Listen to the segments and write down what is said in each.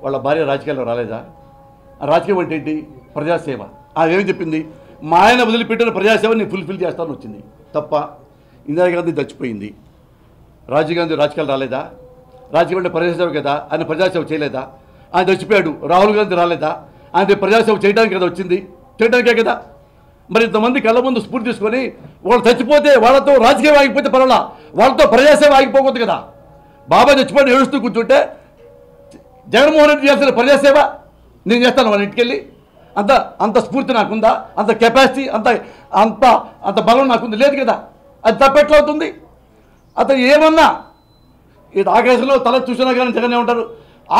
వాళ్ళ భార్య రాజకీయాల్లో రాలేదా? రాజకీయం అంటే ఏంటి? ప్రజాసేవ. అదేం చెప్పింది? మా ఆయన వదిలిపెట్టిన ప్రజాసేవ నేను ఫుల్ఫిల్ చేస్తాను వచ్చింది. తప్ప ఇందిరాగాంధీ చచ్చిపోయింది, రాజీవ్ గాంధీ రాజకీయాలు రాలేదా? రాజకీయం అంటే ప్రజాసేవ కదా, ఆయన ప్రజాసేవ చేయలేదా? ఆయన చచ్చిపోయాడు, రాహుల్ గాంధీ రాలేదా? ఆయన ప్రజాసేవ చేయడానికి కదా వచ్చింది, చేయడానికే కదా. మరి ఇంతమంది కళ్ళ ముందు స్ఫూర్తి తీసుకొని వాళ్ళు చచ్చిపోతే వాళ్ళతో రాజకీయం ఆగిపోతే పర్వాలా, వాళ్ళతో ప్రజాసేవ ఆగిపోకూడదు కదా. బాబా చచ్చిపోయి ఏడుస్తూ కూర్చుంటే జగన్మోహన్ రెడ్డి చేయాల్సిన ప్రజాసేవ నేను చేస్తాను వాళ్ళ ఇంటికి వెళ్ళి. అంత స్ఫూర్తి నాకుందా? అంత కెపాసిటీ, అంత బలం నాకుంది? లేదు కదా. అది తప్పెట్లా అవుతుంది? అతను ఏమన్నా ఇది ఆకాశంలో తల చూసినా కానీ జగన్ ఏమంటారు,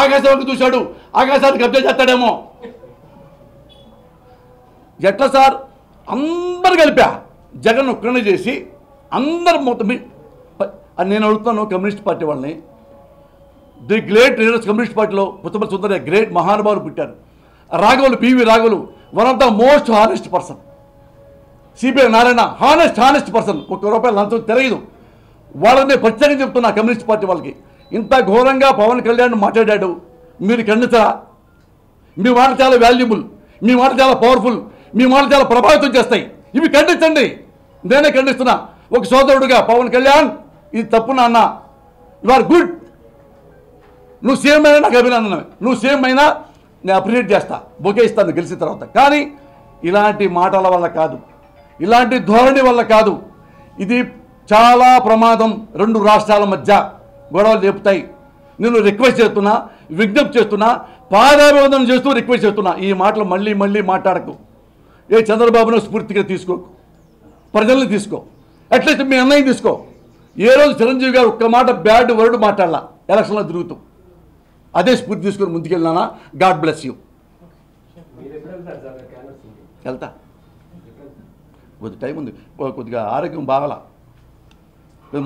ఆకాశంలోకి చూశాడు, ఆకాశానికి కబ్జా చేస్తాడేమో. ఎట్లా సార్? అందరు కలిపా జగన్ ఒక్కనే చేసి అందరు మొత్తం. నేను అడుగుతున్నాను కమ్యూనిస్ట్ పార్టీ వాళ్ళని, ది గ్రేట్ లీడర్స్ కమ్యూనిస్ట్ పార్టీలో పుత్తపల్లి సుందరయ్య గ్రేట్ మహానుభావులు పుట్టారు. రాఘవులు, PV రాఘవులు one of the most honest person. CPI Narayana honest person, ₹1 లంచం తెలియదు. వాళ్ళని ప్రత్యేకంగా చెప్తున్నా కమ్యూనిస్ట్ పార్టీ వాళ్ళకి. ఇంత ఘోరంగా పవన్ కళ్యాణ్ మాట్లాడాడు, మీరు ఖండించరా? మీ మాట చాలా వాల్యుబుల్, మీ మాట చాలా పవర్ఫుల్, మీ మాట చాలా ప్రభావితం చేస్తాయి, ఇవి ఖండించండి. నేనే ఖండిస్తున్నా ఒక సోదరుడుగా. పవన్ కళ్యాణ్ ఇది తప్పు నాన్న, యు ఆర్ గుడ్. నువ్వు సీఎం అయినా నాకు అభినందనమే, నువ్వు సీఎం అయినా నేను అప్రిషియేట్ చేస్తా, బొకే ఇస్తాను గెలిచిన తర్వాత. కానీ ఇలాంటి మాటల వల్ల కాదు, ఇలాంటి ధోరణి వల్ల కాదు. ఇది చాలా ప్రమాదం. 2 రాష్ట్రాల మధ్య గొడవలు చెప్తాయి. నేను రిక్వెస్ట్ చేస్తున్నా, విజ్ఞప్తి చేస్తున్నా, పాదాభివందనం చేస్తూ రిక్వెస్ట్ చేస్తున్నా, ఈ మాటలు మళ్ళీ మాట్లాడకు. ఏ చంద్రబాబును స్ఫూర్తిగా తీసుకోకు, ప్రజల్ని తీసుకో, అట్లీస్ట్ మీ అన్నయ్య తీసుకో. ఏ రోజు చిరంజీవి గారు ఒక్క మాట బ్యాడ్ వర్డ్ మాట్లాడాల ఎలక్షన్లో తిరుగుతూ, అదే స్ఫూర్తి తీసుకొని ముందుకెళ్ళినా. God bless you. వెళ్తా, కొద్ది టైం ఉంది, కొద్దిగా ఆరోగ్యం బాగలా.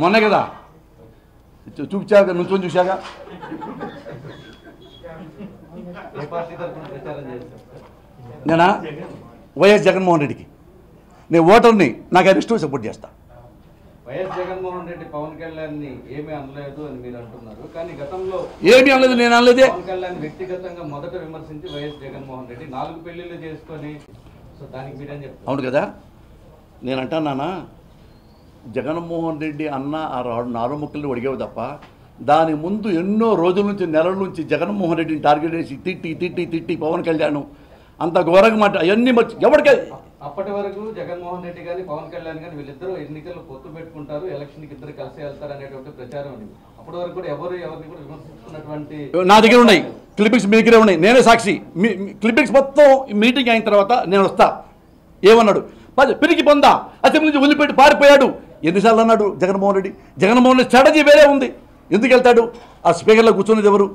మొన్నే కదా చూపించాక, నుంచొని చూశాక. నేనా వైఎస్ జగన్మోహన్ రెడ్డికి నేను ఓటర్ని, నాకు ఆయన ఇష్టం సపోర్ట్ చేస్తా. వైఎస్ జగన్మోహన్ రెడ్డి పవన్ కళ్యాణ్ ఏమీ అనలేదు అని మీరు అంటున్నారు, కానీ గతంలో ఏమీ అనలేదు, నేను అనలేదే. పవన్ కళ్యాణ్ వ్యక్తిగతంగా మొదట విమర్శించి వైఎస్ జగన్మోహన్ రెడ్డి 4 పెళ్లిళ్ళు చేసుకొని, సో దానికి మీరేం చెప్తారు? అవును కదా, నేను అంటానా, జగన్మోహన్ రెడ్డి అన్న ఆ 4 ముక్కలు అడిగేవి తప్ప దాని ముందు ఎన్నో రోజుల నుంచి, నెలల నుంచి జగన్మోహన్ రెడ్డిని టార్గెట్ చేసి తిట్టి పవన్ కళ్యాణ్ అంత ఘోరంగా మాట అవన్నీ ఎవరికే. అప్పటి వరకు జగన్మోహన్ రెడ్డి కానీ పవన్ కళ్యాణ్ కానీ వీళ్ళిద్దరూ ఎన్నికల్లో పొత్తు పెట్టుకుంటారు, ఎలక్షన్కి ఇద్దరు కలిసి వెళ్తారు అనేటువంటి ప్రచారం ఉంది. అప్పటి వరకు కూడా ఎవరిని కూడా విమర్శించుకున్నటువంటి నా దగ్గర ఉన్నాయి క్లిప్పింగ్స్, మీ దగ్గరే ఉన్నాయి, నేనే సాక్షి. క్లిప్పింగ్స్ మొత్తం మీటింగ్ అయిన తర్వాత నేను వస్తా. ఏమన్నాడు? పిరికి పొందా, అసెంబ్లీ నుంచి వదిలిపెట్టి పారిపోయాడు. ఎన్నిసార్లు అన్నాడు జగన్మోహన్ రెడ్డి? జగన్మోహన్ రెడ్డి స్ట్రాటజీ వేరే ఉంది. ఎందుకు వెళ్తాడు? ఆ స్పీకర్లో కూర్చున్నది ఎవరు?